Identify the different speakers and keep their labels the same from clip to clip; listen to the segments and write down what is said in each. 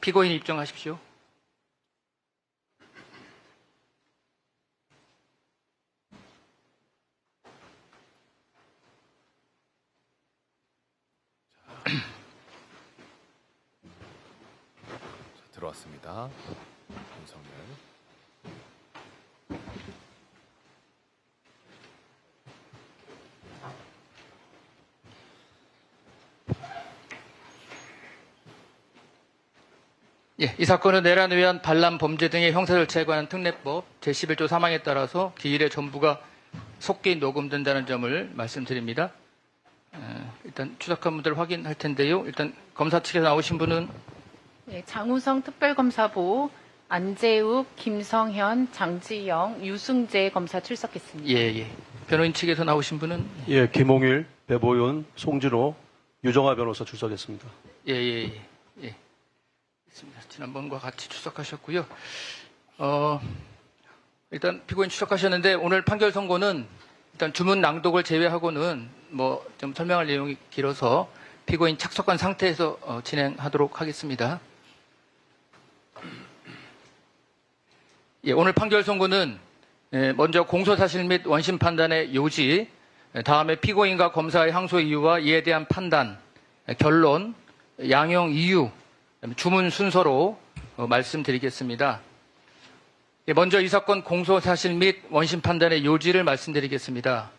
Speaker 1: 피고인 입증하십시오.
Speaker 2: 들어왔습니다. 윤석열.
Speaker 1: 예, 이 사건은 내란에 의한 반란 범죄 등의 형사 절차에 관한 특례법 제11조 3항에 따라서 기일의 전부가 속기 녹음된다는 점을 말씀드립니다. 일단 추적한 분들 확인할 텐데요. 일단 검사 측에서 나오신 분은
Speaker 3: 네, 장우성 특별검사보 안재욱, 김성현, 장지영, 유승재 검사 출석했습니다.
Speaker 1: 예. 변호인 측에서 나오신 분은
Speaker 4: 예, 김홍일, 배보윤, 송진호, 유정아 변호사 출석했습니다.
Speaker 1: 예. 있습니다. 지난번과 같이 출석하셨고요. 일단 피고인 출석하셨는데 오늘 판결 선고는 일단 주문 낭독을 제외하고는 뭐 좀 설명할 내용이 길어서 피고인 착석한 상태에서 진행하도록 하겠습니다. 예, 오늘 판결 선고는 먼저 공소사실 및 원심 판단의 요지, 다음에 피고인과 검사의 항소 이유와 이에 대한 판단, 결론, 양형 이유, 주문 순서로 말씀드리겠습니다. 먼저 이 사건 공소사실 및 원심 판단의 요지를 말씀드리겠습니다.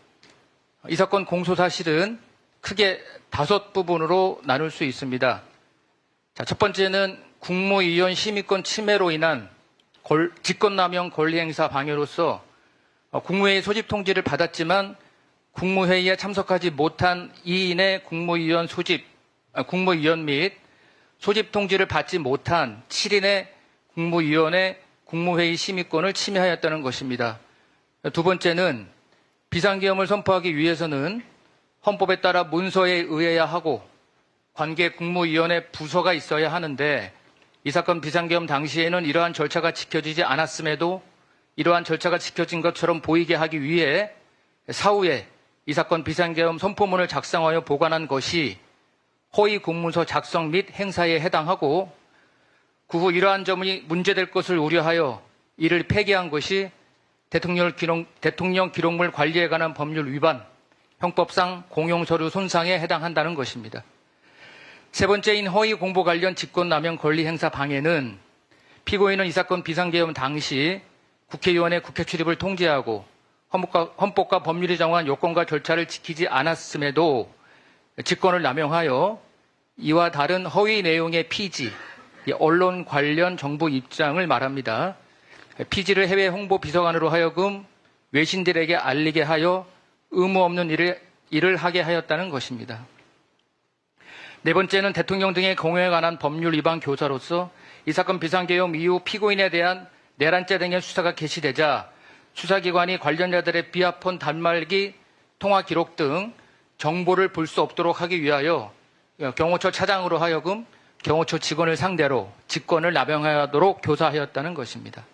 Speaker 1: 이 사건 공소사실은 크게 5부분으로 나눌 수 있습니다. 자, 첫 번째는 국무위원 심의권 침해로 인한 직권남용 권리행사 방해로서 국무회의 소집 통지를 받았지만 국무회의에 참석하지 못한 2인의 국무위원 및 소집 통지를 받지 못한 7인의 국무위원의 국무회의 심의권을 침해하였다는 것입니다. 두 번째는 비상계엄을 선포하기 위해서는 헌법에 따라 문서에 의해야 하고 관계 국무위원회 부서가 있어야 하는데 이 사건 비상계엄 당시에는 이러한 절차가 지켜지지 않았음에도 이러한 절차가 지켜진 것처럼 보이게 하기 위해 사후에 이 사건 비상계엄 선포문을 작성하여 보관한 것이 허위 공문서 작성 및 행사에 해당하고 그 후 이러한 점이 문제될 것을 우려하여 이를 폐기한 것이 대통령 기록물 관리에 관한 법률 위반, 형법상 공용서류 손상에 해당한다는 것입니다. 세 번째인 허위 공보 관련 직권남용 권리 행사 방해는 피고인은 이 사건 비상계엄 당시 국회의원의 국회 출입을 통제하고 헌법과 법률이 정한 요건과 절차를 지키지 않았음에도 직권을 남용하여 이와 다른 허위 내용의 피지, 언론 관련 정부 입장을 말합니다. 피지를 해외 홍보 비서관으로 하여금 외신들에게 알리게 하여 의무 없는 일을 하게 하였다는 것입니다. 네 번째는 대통령 등의 공여에 관한 법률 위반 교사로서 이 사건 비상계엄 이후 피고인에 대한 내란죄 등의 수사가 개시되자 수사기관이 관련자들의 비아폰 단말기, 통화 기록 등 정보를 볼 수 없도록 하기 위하여 경호처 차장으로 하여금 경호처 직원을 상대로 직권을 남용하도록 교사하였다는 것입니다.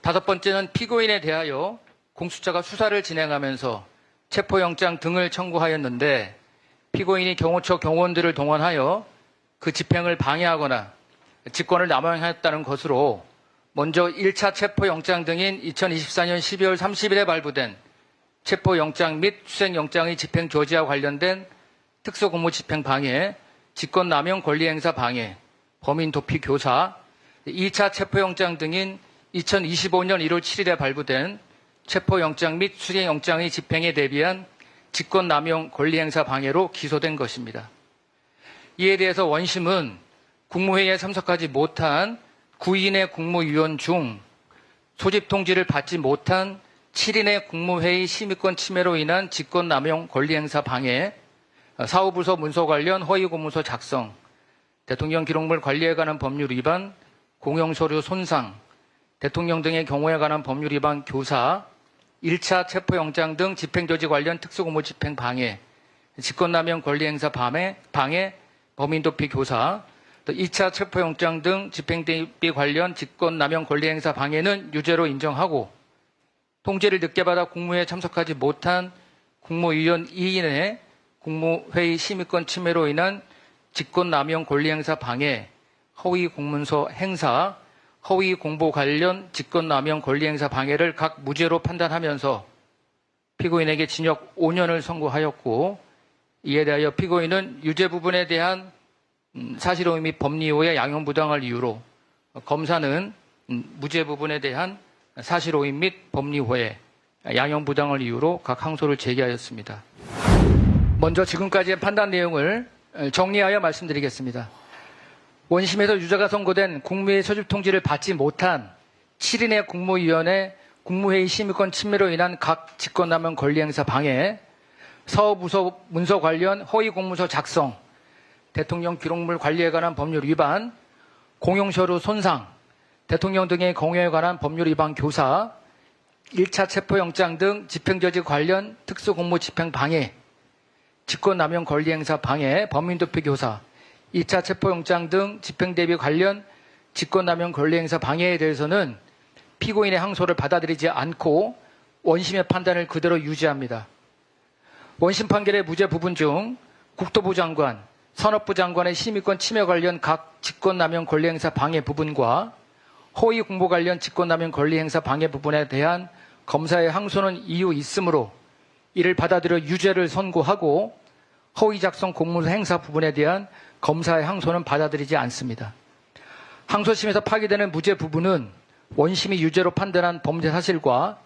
Speaker 1: 다섯 번째는 피고인에 대하여 공수처가 수사를 진행하면서 체포영장 등을 청구하였는데 피고인이 경호처 경호원들을 동원하여 그 집행을 방해하거나 직권을 남용하였다는 것으로 먼저 1차 체포영장 등인 2024년 12월 30일에 발부된 체포영장 및 수색영장의 집행 저지와 관련된 특수공무집행 방해, 직권남용 권리행사 방해, 범인 도피 교사, 2차 체포영장 등인 2025년 1월 7일에 발부된 체포영장 및 수색영장의 집행에 대비한 직권남용 권리행사 방해로 기소된 것입니다. 이에 대해서 원심은 국무회의에 참석하지 못한 9인의 국무위원 중 소집 통지를 받지 못한 7인의 국무회의 심의권 침해로 인한 직권남용 권리행사 방해, 사후부서 문서 관련 허위 공문서 작성, 대통령 기록물 관리에 관한 법률 위반, 공용서류 손상, 대통령 등의 경우에 관한 법률 위반 교사, 1차 체포영장 등 집행조지 관련 특수공무집행 방해, 직권남용 권리행사 방해, 범인도피 교사, 또 2차 체포영장 등 집행대비 관련 직권남용 권리행사 방해는 유죄로 인정하고 통지를 늦게 받아 국무회의에 참석하지 못한 국무위원 2인의 국무회의 심의권 침해로 인한 직권남용 권리행사 방해, 허위 공문서 행사, 허위 공보 관련 직권남용 권리행사 방해를 각 무죄로 판단하면서 피고인에게 징역 5년을 선고하였고, 이에 대하여 피고인은 유죄 부분에 대한 사실오해 및 법리오해 양형부당을 이유로, 검사는 무죄 부분에 대한 사실오해 및 법리오해 양형부당을 이유로 각 항소를 제기하였습니다. 먼저 지금까지의 판단 내용을 정리하여 말씀드리겠습니다. 원심에서 유죄가 선고된 국무회의 소집통지를 받지 못한 7인의 국무위원회 국무회의 심의권 침해로 인한 각 직권남용 권리행사 방해, 사업부서 문서 관련 허위 공문서 작성, 대통령 기록물 관리에 관한 법률 위반, 공용서류 손상, 대통령 등의 공여에 관한 법률 위반 교사, 1차 체포영장 등 집행저지 관련 특수공무 집행 방해, 직권남용 권리행사 방해, 범인도피 교사, 2차 체포영장 등 집행대비 관련 직권남용 권리행사 방해에 대해서는 피고인의 항소를 받아들이지 않고 원심의 판단을 그대로 유지합니다. 원심 판결의 무죄 부분 중 국토부 장관, 산업부 장관의 심의권 침해 관련 각 직권남용 권리행사 방해 부분과 허위 공보 관련 직권남용 권리행사 방해 부분에 대한 검사의 항소는 이유 있으므로 이를 받아들여 유죄를 선고하고 허위 작성 공문서 행사 부분에 대한 검사의 항소는 받아들이지 않습니다. 항소심에서 파기되는 무죄 부분은 원심이 유죄로 판단한 범죄 사실과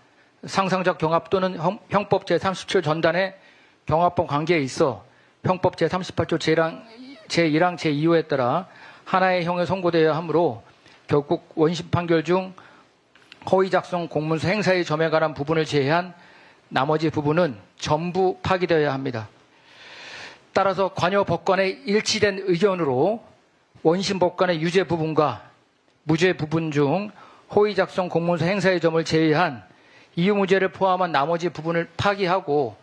Speaker 1: 상상적 경합 또는 형법 제37 전단의 경합법 관계에 있어 형법 제38조 제1항 제2호에 따라 하나의 형에 선고되어야 하므로 결국 원심 판결 중 허위 작성 공문서 행사의 점에 관한 부분을 제외한 나머지 부분은 전부 파기되어야 합니다. 따라서 관여 법관의 일치된 의견으로 원심 법관의 유죄 부분과 무죄 부분 중 허위 작성 공문서 행사의 점을 제외한 이유무죄를 포함한 나머지 부분을 파기하고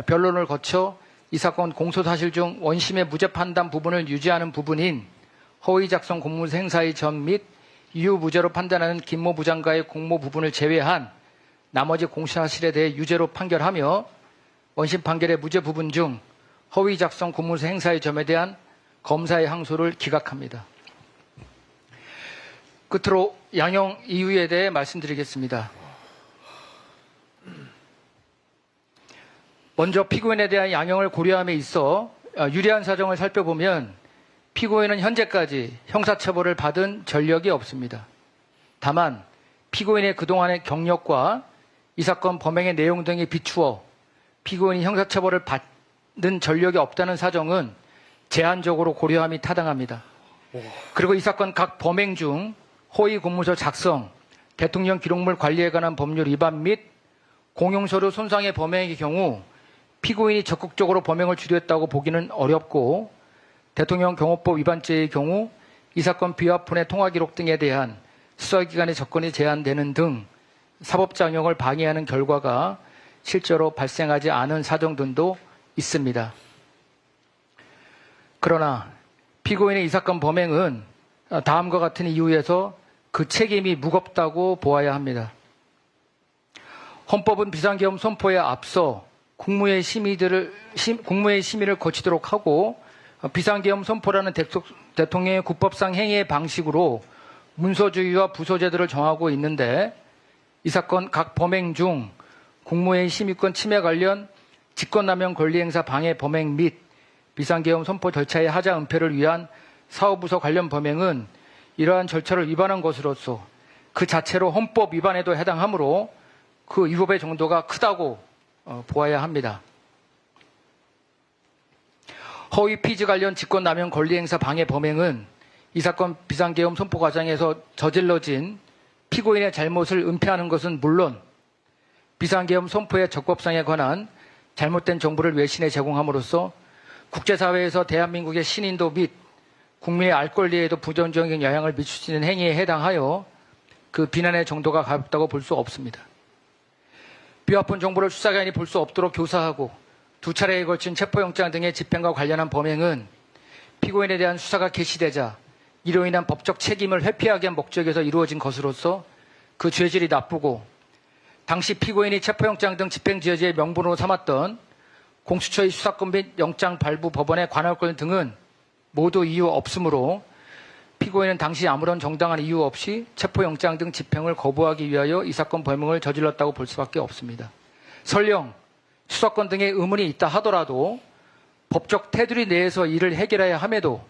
Speaker 1: 변론을 거쳐 이 사건 공소사실 중 원심의 무죄 판단 부분을 유지하는 부분인 허위 작성 공문서 행사의 점 및 이유무죄로 판단하는 김모 부장과의 공모 부분을 제외한 나머지 공소사실에 대해 유죄로 판결하며 원심 판결의 무죄 부분 중 허위 작성 공문서 행사의 점에 대한 검사의 항소를 기각합니다. 끝으로 양형 이유에 대해 말씀드리겠습니다. 먼저 피고인에 대한 양형을 고려함에 있어 유리한 사정을 살펴보면 피고인은 현재까지 형사처벌을 받은 전력이 없습니다. 다만 피고인의 그동안의 경력과 이 사건 범행의 내용 등에 비추어 피고인이 형사처벌을 받는 전력이 없다는 사정은 제한적으로 고려함이 타당합니다. 그리고 이 사건 각 범행 중 허위 공문서 작성, 대통령 기록물 관리에 관한 법률 위반 및 공용서류 손상의 범행의 경우 피고인이 적극적으로 범행을 주도했다고 보기는 어렵고 대통령 경호법 위반죄의 경우 이 사건 비화폰의 통화기록 등에 대한 수사기관의 접근이 제한되는 등 사법장용을 방해하는 결과가 실제로 발생하지 않은 사정 등도 있습니다. 그러나 피고인의 이 사건 범행은 다음과 같은 이유에서 그 책임이 무겁다고 보아야 합니다. 헌법은 비상계엄 선포에 앞서 국무회의 심의를 거치도록 하고 비상계엄 선포라는 대통령의 국법상 행위의 방식으로 문서주의와 부서제도를 정하고 있는데 이 사건 각 범행 중 국무회의 심의권 침해 관련 직권남용 권리행사 방해 범행 및 비상계엄 선포 절차의 하자 은폐를 위한 사업부서 관련 범행은 이러한 절차를 위반한 것으로서 그 자체로 헌법 위반에도 해당하므로 그 위법의 정도가 크다고 보아야 합니다. 허위 피지 관련 직권남용 권리행사 방해 범행은 이 사건 비상계엄 선포 과정에서 저질러진 피고인의 잘못을 은폐하는 것은 물론 비상계엄 선포의 적법성에 관한 잘못된 정보를 외신에 제공함으로써 국제사회에서 대한민국의 신인도 및 국민의 알 권리에도 부정적인 영향을 미칠 수 있는 행위에 해당하여 그 비난의 정도가 가볍다고 볼 수 없습니다. 비화폰 정보를 수사기관이 볼 수 없도록 교사하고 두 차례에 걸친 체포영장 등의 집행과 관련한 범행은 피고인에 대한 수사가 개시되자 이로 인한 법적 책임을 회피하기 위한 목적에서 이루어진 것으로서 그 죄질이 나쁘고 당시 피고인이 체포영장 등 집행지휘의 명분으로 삼았던 공수처의 수사권 및 영장 발부 법원의 관할권 등은 모두 이유 없으므로 피고인은 당시 아무런 정당한 이유 없이 체포영장 등 집행을 거부하기 위하여 이 사건 범행을 저질렀다고 볼 수밖에 없습니다. 설령 수사권 등의 의문이 있다 하더라도 법적 테두리 내에서 이를 해결해야 함에도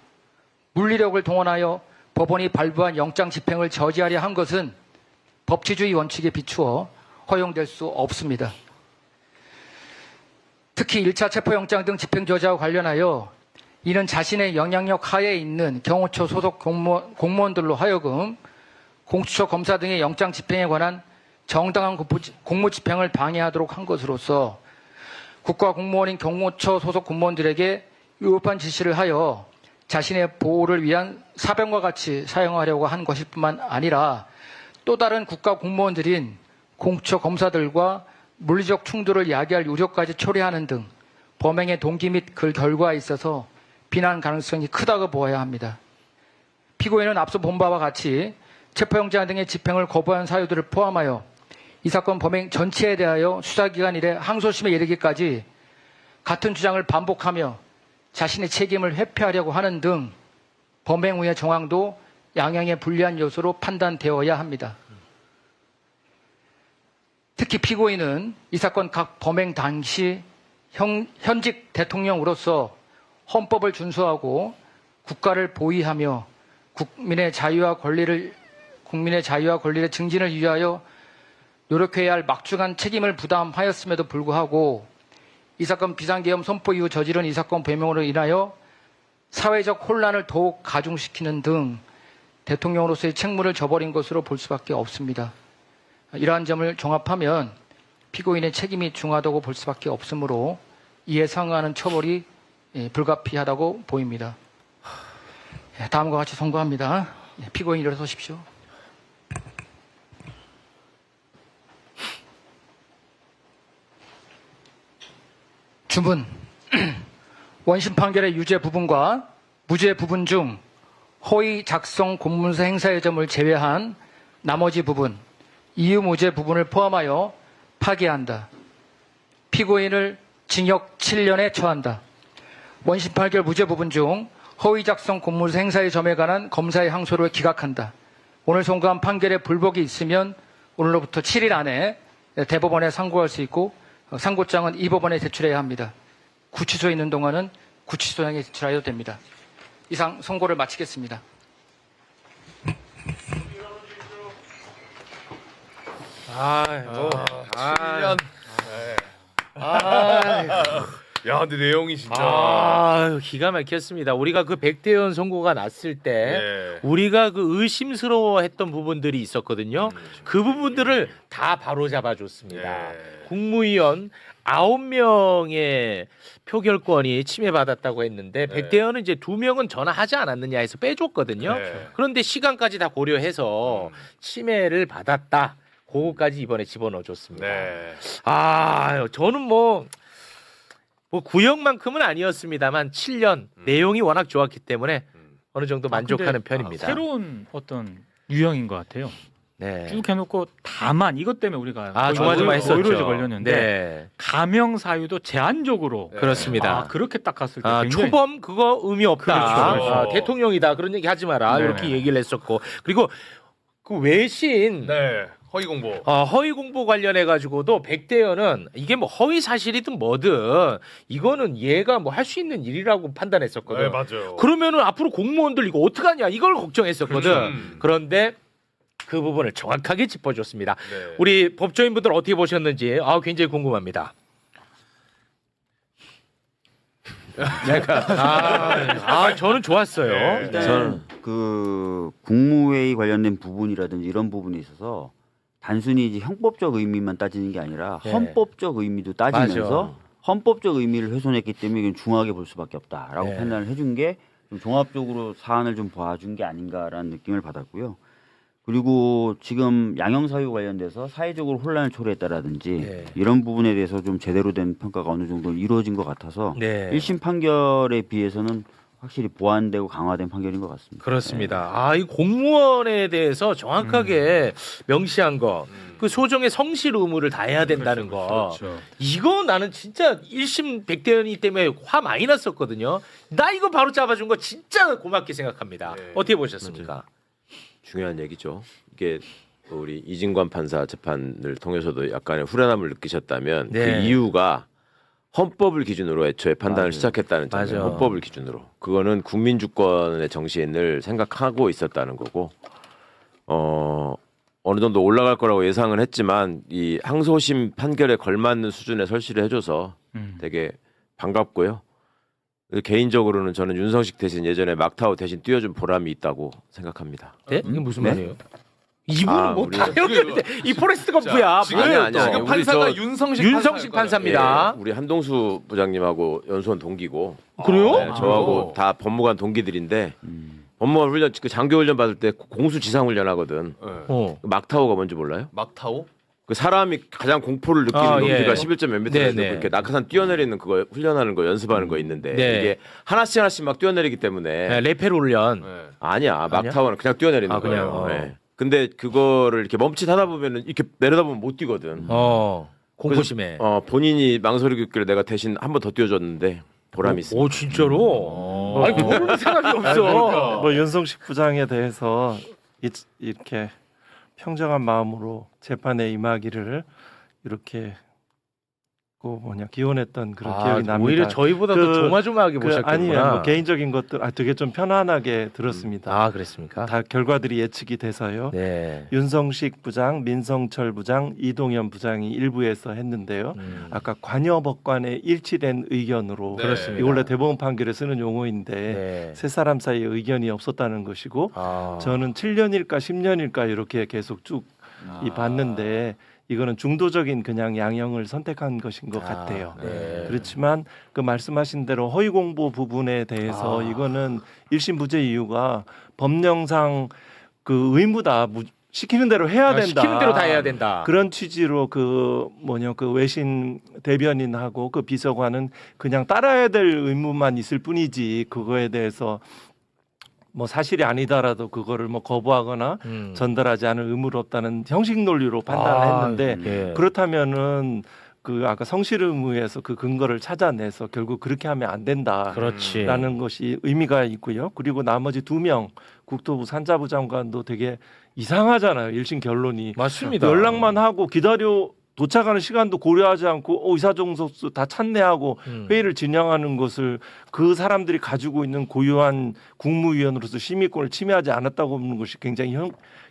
Speaker 1: 물리력을 동원하여 법원이 발부한 영장 집행을 저지하려 한 것은 법치주의 원칙에 비추어 허용될 수 없습니다. 특히 1차 체포영장 등 집행 저지와 관련하여 이는 자신의 영향력 하에 있는 경호처 소속 공무원들로 하여금 공수처 검사 등의 영장 집행에 관한 정당한 공무 집행을 방해하도록 한 것으로서 국가공무원인 경호처 소속 공무원들에게 위법한 지시를 하여 자신의 보호를 위한 사병과 같이 사용하려고 한 것일 뿐만 아니라 또 다른 국가공무원들인 공수처 검사들과 물리적 충돌을 야기할 우려까지 초래하는 등 범행의 동기 및 그 결과에 있어서 비난 가능성이 크다고 보아야 합니다. 피고인은 앞서 본 바와 같이 체포영장 등의 집행을 거부한 사유들을 포함하여 이 사건 범행 전체에 대하여 수사기관 이래 항소심에 이르기까지 같은 주장을 반복하며 자신의 책임을 회피하려고 하는 등 범행 후의 정황도 양형에 불리한 요소로 판단되어야 합니다. 특히 피고인은 이 사건 각 범행 당시 현직 대통령으로서 헌법을 준수하고 국가를 보위하며 국민의 자유와 권리를 증진을 위하여 노력해야 할 막중한 책임을 부담하였음에도 불구하고 이 사건 비상계엄 선포 이후 저지른 이 사건 범행으로 인하여 사회적 혼란을 더욱 가중시키는 등 대통령으로서의 책무를 저버린 것으로 볼 수밖에 없습니다. 이러한 점을 종합하면 피고인의 책임이 중하다고 볼 수밖에 없으므로 이에 상응하는 처벌이 불가피하다고 보입니다. 다음과 같이 선고합니다. 피고인 일어서십시오. 주문. 원심 판결의 유죄 부분과 무죄 부분 중 허위 작성 공문서 행사의 점을 제외한 나머지 부분, 이유 무죄 부분을 포함하여 파기한다. 피고인을 징역 7년에 처한다. 원심 판결 무죄 부분 중 허위 작성 공문서 행사의 점에 관한 검사의 항소를 기각한다. 오늘 선고한 판결에 불복이 있으면 오늘로부터 7일 안에 대법원에 상고할 수 있고 상고장은 이 법원에 제출해야 합니다. 구치소에 있는 동안은 구치소장에 제출하여도 됩니다. 이상 선고를 마치겠습니다.
Speaker 2: 야, 근데 내용이 진짜.
Speaker 5: 기가 막혔습니다. 우리가 그 백대현 선고가 났을 때
Speaker 2: 네.
Speaker 5: 우리가 그 의심스러워했던 부분들이 있었거든요. 그 부분들을 다 바로 잡아줬습니다.
Speaker 2: 네.
Speaker 5: 국무위원 9명의 표결권이 침해받았다고 했는데
Speaker 2: 네.
Speaker 5: 백대현은 이제 2명은 전화하지 않았느냐 해서 빼줬거든요.
Speaker 2: 네.
Speaker 5: 그런데 시간까지 다 고려해서 침해를 받았다. 그거까지 이번에 집어넣어줬습니다.
Speaker 2: 네.
Speaker 5: 저는 뭐 구형만큼은 아니었습니다만 7년 내용이 워낙 좋았기 때문에 어느 정도 만족하는 편입니다.
Speaker 6: 새로운 어떤 유형인 것 같아요.
Speaker 5: 네.
Speaker 6: 쭉 해놓고 다만 이것 때문에 우리가
Speaker 5: 조마조마했었죠.
Speaker 6: 오히려 걸렸는데
Speaker 5: 네.
Speaker 6: 가명 사유도 제한적으로
Speaker 5: 그렇습니다.
Speaker 6: 그렇게 딱 갔을 때 굉장히
Speaker 5: 초범 그거 의미 없다.
Speaker 6: 그렇죠.
Speaker 5: 대통령이다 그런 얘기 하지 마라.
Speaker 6: 네네.
Speaker 5: 이렇게 얘기를 했었고 그리고 그 외신
Speaker 2: 네. 허위 공보.
Speaker 5: 허위 공보 관련해 가지고도 백대현은 이게 뭐 허위 사실이든 뭐든 이거는 얘가 뭐 할 수 있는 일이라고 판단했었거든.
Speaker 2: 네, 맞아요.
Speaker 5: 그러면은 앞으로 공무원들 이거 어떡하냐 이걸 걱정했었거든.
Speaker 2: 그렇죠.
Speaker 5: 그런데 그 부분을 정확하게 짚어줬습니다.
Speaker 2: 네.
Speaker 5: 우리 법조인분들 어떻게 보셨는지 굉장히 궁금합니다. 저는 좋았어요.
Speaker 2: 네.
Speaker 5: 네.
Speaker 7: 저는 그 국무회의 관련된 부분이라든지 이런 부분에 있어서 단순히 이제 형법적 의미만 따지는 게 아니라
Speaker 5: 네.
Speaker 7: 헌법적 의미도 따지면서
Speaker 5: 맞아.
Speaker 7: 헌법적 의미를 훼손했기 때문에 이건 중하게 볼 수밖에 없다라고
Speaker 5: 네.
Speaker 7: 판단을 해준 게 좀 종합적으로 사안을 좀 봐준 게 아닌가라는 느낌을 받았고요. 그리고 지금 양형 사유 관련돼서 사회적으로 혼란을 초래했다라든지
Speaker 5: 네.
Speaker 7: 이런 부분에 대해서 좀 제대로 된 평가가 어느 정도 이루어진 것 같아서
Speaker 5: 네.
Speaker 7: 1심 판결에 비해서는 확실히 보완되고 강화된 판결인 것 같습니다.
Speaker 5: 그렇습니다. 아, 이 공무원에 대해서 정확하게 명시한 거. 그 소정의 성실 의무를 다해야 된다는 거. 이거 나는 진짜 1심 백대현이 때문에 화 많이 났었거든요. 나 이거 바로 잡아준 거 진짜 고맙게 생각합니다.
Speaker 2: 네.
Speaker 5: 어떻게 보셨습니까?
Speaker 8: 중요한 얘기죠. 이게 우리 이진관 판사 재판을 통해서도 약간의 후련함을 느끼셨다면
Speaker 5: 네.
Speaker 8: 그 이유가 헌법을 기준으로 애초에 판단을
Speaker 7: 맞아요.
Speaker 8: 시작했다는 점에
Speaker 5: 맞아요.
Speaker 8: 헌법을 기준으로 그거는 국민 주권의 정신을 생각하고 있었다는 거고 어느 정도 올라갈 거라고 예상은 했지만 이 항소심 판결에 걸맞는 수준의 설시를 해줘서 되게 반갑고요. 개인적으로는 저는 윤성식 대신 예전에 막타우 대신 뛰어준 보람이 있다고 생각합니다.
Speaker 5: 네? 이게 무슨
Speaker 7: 네?
Speaker 5: 말이에요? 이분은 뭐 다
Speaker 8: 우리가-
Speaker 5: 이렇게 이 포레스트 검프야.
Speaker 2: 지금,
Speaker 8: 아니야, 아니야.
Speaker 2: 지금
Speaker 8: 우리
Speaker 2: 판사가
Speaker 8: 저
Speaker 2: 윤성식
Speaker 5: 판사입니다.
Speaker 8: 우리 한동수 부장님하고 연수원 동기고
Speaker 5: 그래요?
Speaker 8: 네, 저하고 다 법무관 동기들인데 법무관 훈련 그 장교 훈련 받을 때 공수 지상 훈련 하거든.
Speaker 5: 어.
Speaker 8: 막타오가 뭔지 몰라요?
Speaker 2: 막타오?
Speaker 8: 그 사람이 가장 공포를 느끼는
Speaker 5: 아,
Speaker 8: 높이가
Speaker 5: 예.
Speaker 8: 11점 몇 미터에서
Speaker 5: 네, 네.
Speaker 8: 이렇게 낙하산 뛰어내리는 그거 훈련하는 거 연습하는 거 있는데
Speaker 5: 네.
Speaker 8: 이게 하나씩 막 뛰어내리기 때문에
Speaker 5: 네, 레페 훈련.
Speaker 2: 네.
Speaker 8: 아니야 막타오는 그냥 뛰어내리는
Speaker 5: 아, 그냥,
Speaker 8: 거예요.
Speaker 5: 어.
Speaker 8: 네. 근데 그거를 이렇게 멈칫하다 보면은 이렇게 내려다보면 못 뛰거든.
Speaker 5: 공포심에.
Speaker 8: 본인이 망설이고 있길래 내가 대신 한 번 더 뛰어줬는데 보람이 있습니다.
Speaker 5: 오 진짜로? 아니 모르는 사람이 없어.
Speaker 4: 뭐 윤성식 부장에 대해서 이렇게 평정한 마음으로 재판에 임하기를 이렇게 기원했던 그런 기억이 납니다.
Speaker 5: 오히려 저희보다 더 조마조마하게 보셨겠구나.
Speaker 4: 아니에요. 뭐 개인적인 것들 되게 좀 편안하게 들었습니다.
Speaker 5: 아 그랬습니까?
Speaker 4: 다 결과들이 예측이 돼서요.
Speaker 5: 네.
Speaker 4: 윤성식 부장, 민성철 부장, 이동현 부장이 일부에서 했는데요. 아까 관여법관의 일치된 의견으로
Speaker 2: 네.
Speaker 5: 그렇습니다.
Speaker 4: 이 원래 대법원 판결에 쓰는 용어인데
Speaker 5: 네.
Speaker 4: 세 사람 사이에 의견이 없었다는 것이고
Speaker 5: 아.
Speaker 4: 저는 7년일까 10년일까 이렇게 계속 쭉 봤는데 이거는 중도적인 그냥 양형을 선택한 것인 것 같아요.
Speaker 5: 네.
Speaker 4: 그렇지만 그 말씀하신 대로 허위 공보 부분에 대해서 이거는 1심 무죄 이유가 법령상 그 의무다. 시키는 대로 해야 된다.
Speaker 5: 시키는 대로 다 해야 된다.
Speaker 4: 그런 취지로 그 외신 대변인하고 그 비서관은 그냥 따라야 될 의무만 있을 뿐이지 그거에 대해서 뭐 사실이 아니다라도 그거를 뭐 거부하거나 전달하지 않을 의무는 없다는 형식 논리로 판단을 했는데
Speaker 5: 예.
Speaker 4: 그렇다면은 그 아까 성실 의무에서 그 근거를 찾아내서 결국 그렇게 하면 안 된다라는
Speaker 5: 그렇지.
Speaker 4: 것이 의미가 있고요. 그리고 나머지 2명 국토부 산자부 장관도 되게 이상하잖아요. 1심 결론이
Speaker 5: 맞습니다.
Speaker 4: 연락만 하고 기다려 도착하는 시간도 고려하지 않고 의사정서수 다 찬내하고 회의를 진행하는 것을 그 사람들이 가지고 있는 고유한 국무위원으로서 심의권을 침해하지 않았다고 보는 것이 굉장히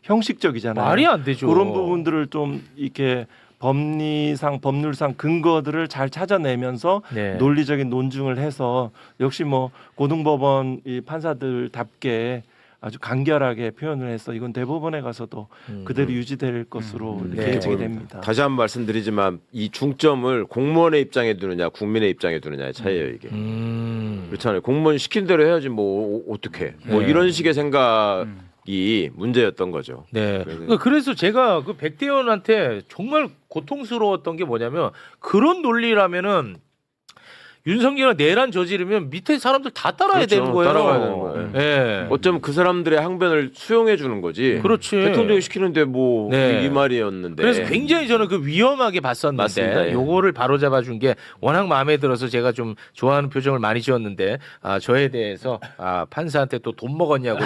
Speaker 4: 형식적이잖아요.
Speaker 5: 말이 안 되죠.
Speaker 4: 그런 부분들을 좀 이렇게 법리상 법률상 근거들을 잘 찾아내면서
Speaker 5: 네.
Speaker 4: 논리적인 논증을 해서 역시 뭐 고등법원 이 판사들답게 아주 간결하게 표현을 해서 이건 대법원에 가서도 그대로 유지될 것으로 이렇게
Speaker 5: 네.
Speaker 4: 예측이 됩니다.
Speaker 8: 다시 한번 말씀드리지만 이 중점을 공무원의 입장에 두느냐 국민의 입장에 두느냐의 차이예요 이게. 그렇잖아요. 공무원 시킨 대로 해야지 뭐 어떻게 뭐
Speaker 5: 네.
Speaker 8: 이런 식의 생각이 문제였던 거죠.
Speaker 5: 네. 그래서 제가 그 백대현한테 정말 고통스러웠던 게 뭐냐면 그런 논리라면은 윤석열이 내란 저지르면 밑에 사람들 다 따라야
Speaker 8: 그렇죠.
Speaker 5: 되는 거예요.
Speaker 8: 따라가야 되는 거예요.
Speaker 5: 네.
Speaker 8: 어쩌면 그 사람들의 항변을 수용해 주는 거지.
Speaker 5: 그렇지.
Speaker 8: 대통령이 시키는데 뭐
Speaker 5: 네.
Speaker 8: 이 말이었는데.
Speaker 5: 그래서 굉장히 저는 그 위험하게 봤었는데
Speaker 8: 맞습니다. 예.
Speaker 5: 요거를 바로잡아 준 게 워낙 마음에 들어서 제가 좀 좋아하는 표정을 많이 지었는데 저에 대해서 판사한테 또 돈 먹었냐고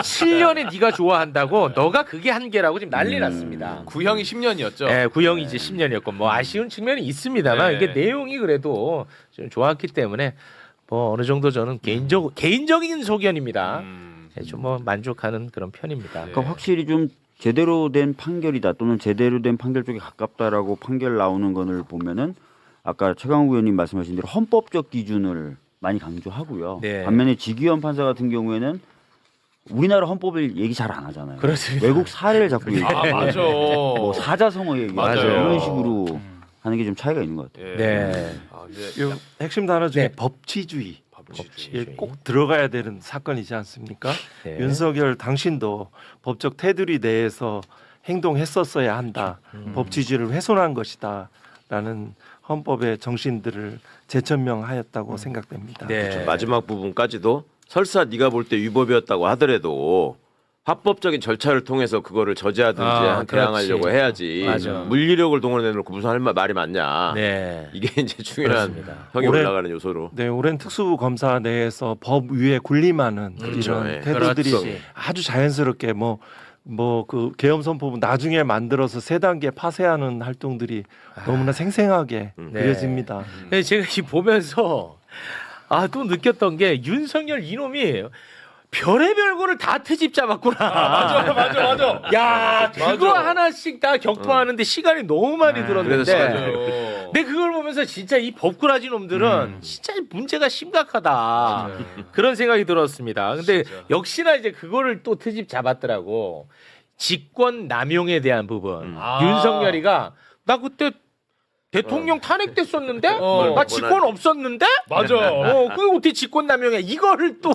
Speaker 5: 7년에 네가 좋아한다고 너가 그게 한계라고 지금 난리 났습니다.
Speaker 2: 구형이 10년이었죠.
Speaker 5: 네, 구형이 이제 10년이었고 뭐 아쉬운 측면이 있습니다만
Speaker 2: 네.
Speaker 5: 이게 내용이 그래도 좀 좋았기 때문에 뭐 어느 정도 저는 개인적인 소견입니다. 좀 뭐 만족하는 그런 편입니다.
Speaker 7: 그러니까 확실히 좀 제대로 된 판결이다 또는 제대로 된 판결 쪽에 가깝다라고 판결 나오는 거를 보면은 아까 최강욱 의원님 말씀하신 대로 헌법적 기준을 많이 강조하고요.
Speaker 5: 네.
Speaker 7: 반면에 지기현 판사 같은 경우에는 우리나라 헌법을 얘기 잘 안 하잖아요.
Speaker 5: 그렇습니다.
Speaker 7: 외국 사례를 자꾸 얘기해요.
Speaker 2: 맞아.
Speaker 7: 뭐 사자성어 얘기하고
Speaker 2: 맞아요.
Speaker 7: 이런 식으로 하는 게 좀 차이가 있는 것 같아요.
Speaker 5: 네.
Speaker 4: 요 핵심 단어 중에
Speaker 5: 네.
Speaker 4: 법치주의.
Speaker 5: 법치주의.
Speaker 4: 이게 꼭 들어가야 되는 사건이지 않습니까?
Speaker 5: 네.
Speaker 4: 윤석열 당신도 법적 테두리 내에서 행동했었어야 한다. 법치주의를 훼손한 것이다. 라는 헌법의 정신들을 재천명하였다고 생각됩니다.
Speaker 5: 네.
Speaker 8: 마지막 부분까지도 설사 네가 볼 때 위법이었다고 하더라도 합법적인 절차를 통해서 그거를 저지하든지 대항하려고
Speaker 5: 그렇지.
Speaker 8: 해야지.
Speaker 5: 맞아.
Speaker 8: 물리력을 동원해놓고 무슨 말이 맞냐.
Speaker 5: 네.
Speaker 8: 이게 이제 중요한
Speaker 5: 그렇습니다.
Speaker 8: 형이
Speaker 4: 올해-
Speaker 8: 올라가는 요소로.
Speaker 4: 네, 오랜 특수부 검사 내에서 법 위에 군림하는
Speaker 8: 그렇죠.
Speaker 4: 이런
Speaker 8: 네.
Speaker 4: 태도들이
Speaker 5: 그렇지.
Speaker 4: 아주 자연스럽게 그 계엄 선포문 나중에 만들어서 세 단계 파쇄하는 활동들이 너무나 생생하게
Speaker 5: 네.
Speaker 4: 그려집니다.
Speaker 5: 근데 제가 이 보면서 또 느꼈던 게 윤석열 이놈이 별의별 거를 다 트집 잡았구나.
Speaker 2: 맞아.
Speaker 5: 야, 그거
Speaker 2: 맞아.
Speaker 5: 하나씩 다 격파하는데 시간이 너무 많이
Speaker 8: 그래서
Speaker 5: 들었는데. 근데 그걸 보면서 진짜 이 법꾸라지 놈들은 진짜 문제가 심각하다. 그런 생각이 들었습니다. 근데 역시나 이제 그거를 또 트집 잡았더라고. 직권 남용에 대한 부분. 윤석열이가 나 그때 대통령 탄핵됐었는데 나 직권 없었는데
Speaker 2: 맞아.
Speaker 5: 그게 어떻게 직권 남용해 이거를 또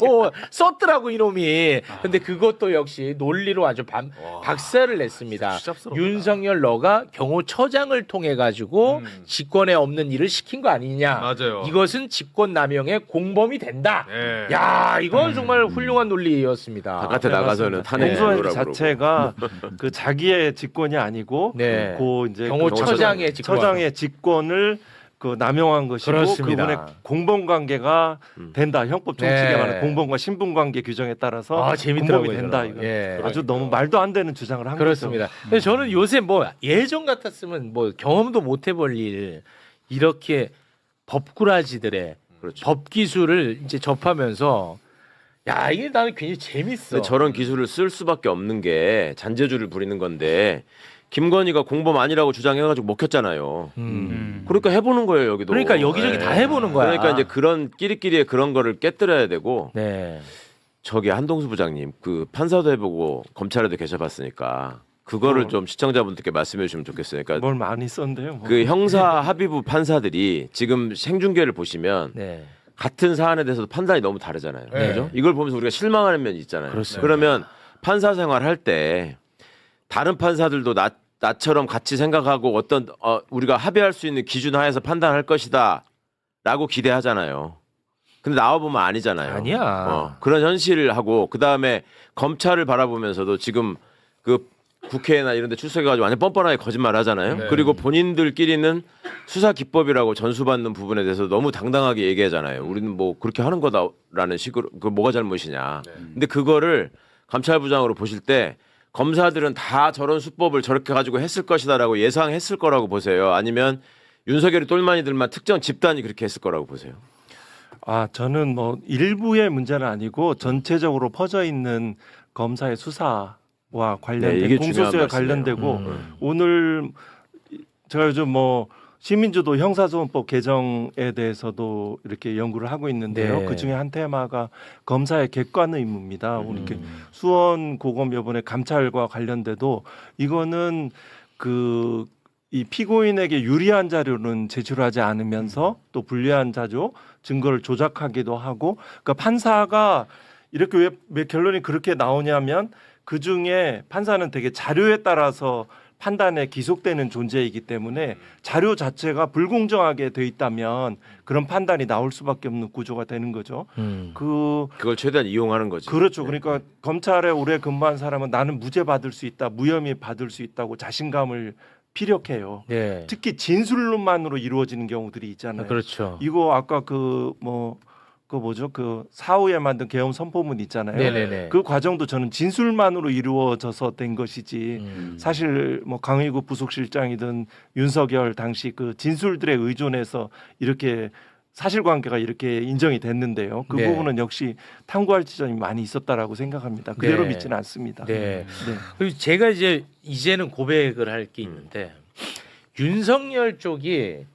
Speaker 5: 썼더라고 이놈이. 근데 그것도 역시 논리로 아주 박살을 냈습니다. 윤석열 너가 경호처장을 통해 가지고 직권에 없는 일을 시킨 거 아니냐.
Speaker 2: 맞아요.
Speaker 5: 이것은 직권 남용의 공범이 된다.
Speaker 2: 네.
Speaker 5: 야, 이건 정말 훌륭한 논리였습니다.
Speaker 8: 바깥에 나가서는 탄핵
Speaker 4: 공소행
Speaker 8: 노라고
Speaker 4: 자체가 그 자기의 직권이 아니고
Speaker 5: 네.
Speaker 4: 그 이제
Speaker 5: 경호처장의 직권.
Speaker 4: 처장의 직권을 그 남용한 것이고
Speaker 5: 그렇습니다.
Speaker 4: 그분의 공범 관계가 된다. 형법 정칙에
Speaker 5: 네.
Speaker 4: 말하는 공범과 신분 관계 규정에 따라서
Speaker 5: 재밌더라고요.
Speaker 4: 공범이 된다.
Speaker 5: 저는.
Speaker 4: 이거
Speaker 5: 예.
Speaker 4: 아주 너무 말도 안 되는 주장을 한
Speaker 5: 그렇습니다. 근데 저는 요새 예전 같았으면 경험도 못 해볼 일 이렇게 법꾸라지들의
Speaker 8: 그렇죠.
Speaker 5: 법 기술을 이제 접하면서 야, 이게 나는 굉장히 재밌어.
Speaker 8: 근데 저런 기술을 쓸 수밖에 없는 게 잔재주를 부리는 건데 김건희가 공범 아니라고 주장해가지고 먹혔잖아요. 그러니까 해보는 거예요 여기도.
Speaker 5: 그러니까 여기저기 다 해보는 거야.
Speaker 8: 그러니까 이제 그런 끼리끼리의 그런 거를 깨뜨려야 되고.
Speaker 5: 네.
Speaker 8: 저기 한동수 부장님 그 판사도 해보고 검찰에도 계셔봤으니까 그거를 좀 시청자분들께 말씀해 주시면 좋겠어요. 그러니까
Speaker 4: 뭘 많이 썼는데요. 뭐.
Speaker 8: 그 형사 합의부 판사들이 지금 생중계를 보시면
Speaker 5: 네.
Speaker 8: 같은 사안에 대해서도 판단이 너무 다르잖아요.
Speaker 2: 네.
Speaker 8: 그죠? 이걸 보면서 우리가 실망하는 면이 있잖아요.
Speaker 5: 그렇습니다.
Speaker 8: 그러면 판사 생활할 때 다른 판사들도 나처럼 같이 생각하고 어떤 우리가 합의할 수 있는 기준 하에서 판단할 것이다라고 기대하잖아요. 근데 나와 보면 아니잖아요.
Speaker 5: 아니야.
Speaker 8: 그런 현실을 하고 그 다음에 검찰을 바라보면서도 지금 그 국회나 이런 데 출석해가지고 완전 뻔뻔하게 거짓말 하잖아요.
Speaker 2: 네.
Speaker 8: 그리고 본인들끼리는 수사 기법이라고 전수받는 부분에 대해서 너무 당당하게 얘기하잖아요. 우리는 뭐 그렇게 하는 거다라는 식으로 그 뭐가 잘못이냐. 근데 그거를 감찰부장으로 보실 때 검사들은 다 저런 수법을 저렇게 가지고 했을 것이다라고 예상했을 거라고 보세요. 아니면 윤석열이 똘마니들만 특정 집단이 그렇게 했을 거라고 보세요.
Speaker 4: 저는 뭐 일부의 문제는 아니고 전체적으로 퍼져 있는 검사의 수사와 관련된
Speaker 8: 이게
Speaker 4: 공소시효에
Speaker 8: 중요한
Speaker 4: 관련되고 오늘 제가 요즘 뭐 시민주도 형사소송법 개정에 대해서도 이렇게 연구를 하고 있는데요.
Speaker 5: 네.
Speaker 4: 그 중에 한 테마가 검사의 객관 의무입니다. 이렇게 수원 고검 이번에 감찰과 관련돼도 이거는 이 피고인에게 유리한 자료는 제출하지 않으면서 또 불리한 자료 증거를 조작하기도 하고 그러니까 판사가 이렇게 왜 결론이 그렇게 나오냐면 그 중에 판사는 되게 자료에 따라서 판단에 기속되는 존재이기 때문에 자료 자체가 불공정하게 돼 있다면 그런 판단이 나올 수밖에 없는 구조가 되는 거죠.
Speaker 8: 그걸 최대한 이용하는 거지.
Speaker 4: 그렇죠. 그러니까 검찰에 오래 근무한 사람은 나는 무죄 받을 수 있다, 무혐의 받을 수 있다고 자신감을 피력해요.
Speaker 5: 네.
Speaker 4: 특히 진술로만으로 이루어지는 경우들이 있잖아요.
Speaker 5: 그렇죠.
Speaker 4: 이거 아까 그 사후에 만든 계엄 선포문 있잖아요.
Speaker 5: 네네네.
Speaker 4: 그 과정도 저는 진술만으로 이루어져서 된 것이지 사실 뭐 강의구 부속실장이든 윤석열 당시 그 진술들에 의존해서 이렇게 사실관계가 이렇게 인정이 됐는데요. 그
Speaker 5: 네.
Speaker 4: 부분은 역시 탐구할 지점이 많이 있었다라고 생각합니다. 그대로
Speaker 5: 네.
Speaker 4: 믿지는 않습니다.
Speaker 5: 네.
Speaker 4: 네.
Speaker 5: 그리고 제가 이제는 고백을 할 게 있는데 윤석열 쪽이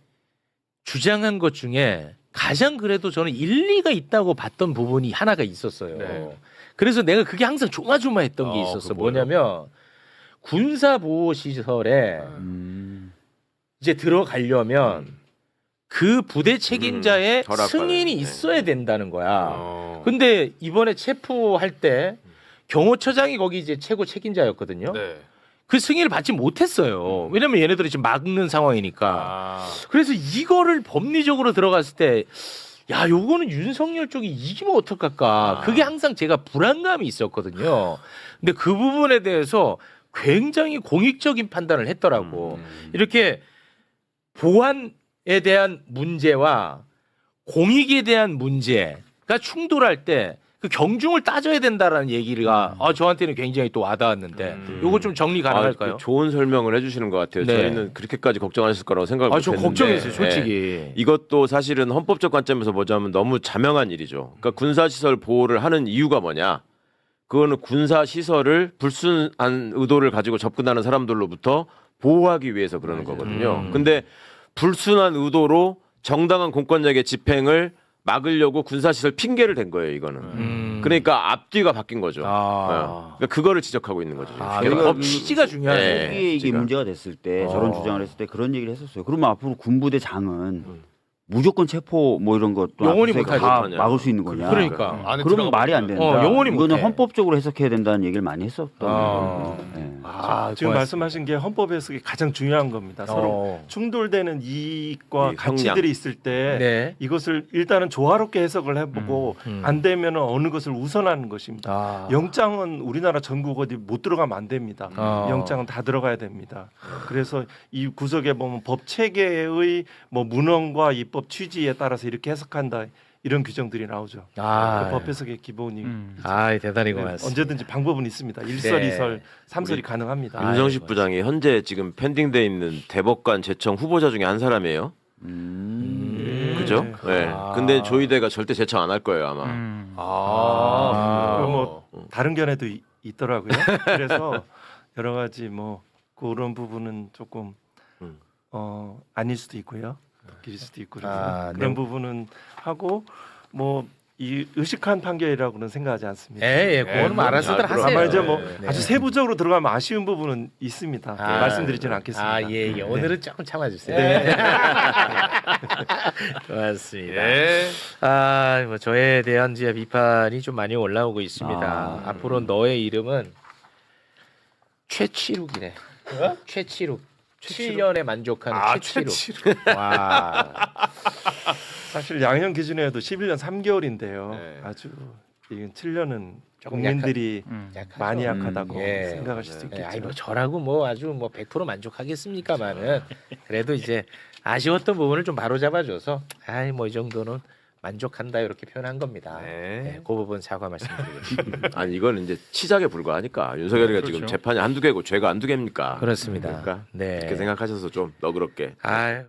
Speaker 5: 주장한 것 중에 가장 그래도 저는 일리가 있다고 봤던 부분이 하나가 있었어요.
Speaker 2: 네.
Speaker 5: 그래서 내가 그게 항상 조마조마했던 게 있었어.
Speaker 2: 그거 뭐예요?
Speaker 5: 뭐냐면 군사보호시설에 이제 들어가려면 그 부대 책임자의
Speaker 8: 허락받아야
Speaker 5: 승인이
Speaker 8: 돼.
Speaker 5: 있어야 된다는 거야. 근데 이번에 체포할 때 경호처장이 거기 이제 최고 책임자였거든요.
Speaker 2: 네.
Speaker 5: 그 승인을 받지 못했어요. 왜냐면 얘네들이 지금 막는 상황이니까. 그래서 이거를 법리적으로 들어갔을 때, 야, 요거는 윤석열 쪽이 이기면 어떡할까. 그게 항상 제가 불안감이 있었거든요. 근데 그 부분에 대해서 굉장히 공익적인 판단을 했더라고. 이렇게 보안에 대한 문제와 공익에 대한 문제가 충돌할 때 그 경중을 따져야 된다라는 얘기가 저한테는 굉장히 또 와닿았는데 요거 좀 정리 가능할까요?
Speaker 8: 좋은 설명을 해주시는 것 같아요.
Speaker 5: 네.
Speaker 8: 저희는 그렇게까지 걱정하셨을 거라고 생각을
Speaker 5: 저
Speaker 8: 못했는데
Speaker 5: 걱정했어요, 솔직히.
Speaker 8: 이것도 사실은 헌법적 관점에서 보자면 너무 자명한 일이죠. 그러니까 군사시설 보호를 하는 이유가 뭐냐? 그거는 군사시설을 불순한 의도를 가지고 접근하는 사람들로부터 보호하기 위해서 그러는 거거든요. 근데 불순한 의도로 정당한 공권력의 집행을 막으려고 군사시설 핑계를 댄 거예요, 이거는. 그러니까 앞뒤가 바뀐 거죠. 그러니까 그거를 지적하고 있는 거죠.
Speaker 5: 그러니까 법 취지가 중요하네.
Speaker 7: 이게
Speaker 8: 취지가.
Speaker 7: 문제가 됐을 때 저런 주장을 했을 때 그런 얘기를 했었어요. 그러면 앞으로 군부대장은 무조건 체포 뭐 이런 것도
Speaker 5: 영원히
Speaker 7: 압수수색
Speaker 5: 못하지.
Speaker 7: 다 막을 수 있는 거냐?
Speaker 5: 그러니까.
Speaker 2: 안에
Speaker 7: 그러면
Speaker 2: 들어가
Speaker 7: 말이 안
Speaker 2: 버리면.
Speaker 7: 된다.
Speaker 5: 영원히
Speaker 7: 이거는
Speaker 5: 못해.
Speaker 7: 헌법적으로 해석해야 된다는 얘기를 많이 했었던 거예요. 네.
Speaker 4: 지금 말씀하신 게 헌법 해석이 가장 중요한 겁니다. 서로 충돌되는 이익과
Speaker 8: 이
Speaker 4: 가치들이
Speaker 8: 형량.
Speaker 4: 있을 때
Speaker 5: 네.
Speaker 4: 이것을 일단은 조화롭게 해석을 해보고 안 되면 어느 것을 우선하는 것입니다. 영장은 우리나라 전국 어디 못 들어가면 안 됩니다. 영장은 다 들어가야 됩니다. 그래서 이 구석에 보면 법 체계의 뭐 문헌과 입법 취지에 따라서 이렇게 해석한다 이런 규정들이 나오죠. 그 법 해석의 기본이
Speaker 5: 대단히
Speaker 4: 네,
Speaker 5: 고맙습니다.
Speaker 4: 언제든지 방법은 있습니다. 일설,
Speaker 5: 네.
Speaker 4: 이설, 삼설이 가능합니다.
Speaker 8: 윤성식 부장이 현재 지금 펜딩돼 있는 대법관 제청 후보자 중에 한 사람이에요. 그죠? 네. 근데 조희대가 절대 제청 안 할 거예요, 아마.
Speaker 4: 뭐 다른 견해도 있더라고요. 그래서 여러 가지 뭐 그런 부분은 조금 아닐 수도 있고요. 바뀔 수도 있고 그래서 그런 부분은 하고 뭐 이 의식한 판결이라고는 생각하지 않습니다.
Speaker 5: 그거는 뭐 알아서들 하세요.
Speaker 4: 다만 이제 뭐
Speaker 5: 네.
Speaker 4: 아주 세부적으로 들어가면 아쉬운 부분은 있습니다. 말씀드리지는 않겠습니다.
Speaker 5: 예. 오늘은 조금 참아주세요.
Speaker 4: 네.
Speaker 5: 고맙습니다. 뭐 저에 대한 이제 비판이 좀 많이 올라오고 있습니다. 앞으로 너의 이름은 최치룩이네. 최치룩. 7년에 만족하는 최치룩. 와.
Speaker 4: 사실 양형 기준에 해도 11년 3개월인데요.
Speaker 8: 네.
Speaker 4: 아주 이건 7년은
Speaker 5: 조금
Speaker 4: 국민들이
Speaker 5: 약하죠.
Speaker 4: 많이 약하다고
Speaker 5: 예.
Speaker 4: 생각하실 수 있겠죠.
Speaker 5: 뭐 저라고 뭐 아주 뭐 100% 만족하겠습니까만은 그래도 이제 아쉬웠던 부분을 좀 바로잡아줘서 뭐 이 정도는 만족한다 이렇게 표현한 겁니다. 네, 그 부분 사과 말씀드리겠습니다.
Speaker 8: 아니 이건 이제 치작에 불과하니까 윤석열이가 지금 재판이 한두 개고 죄가 한두 개입니까?
Speaker 5: 그렇습니다.
Speaker 8: 그러니까
Speaker 5: 네.
Speaker 8: 그렇게 생각하셔서 좀 너그럽게.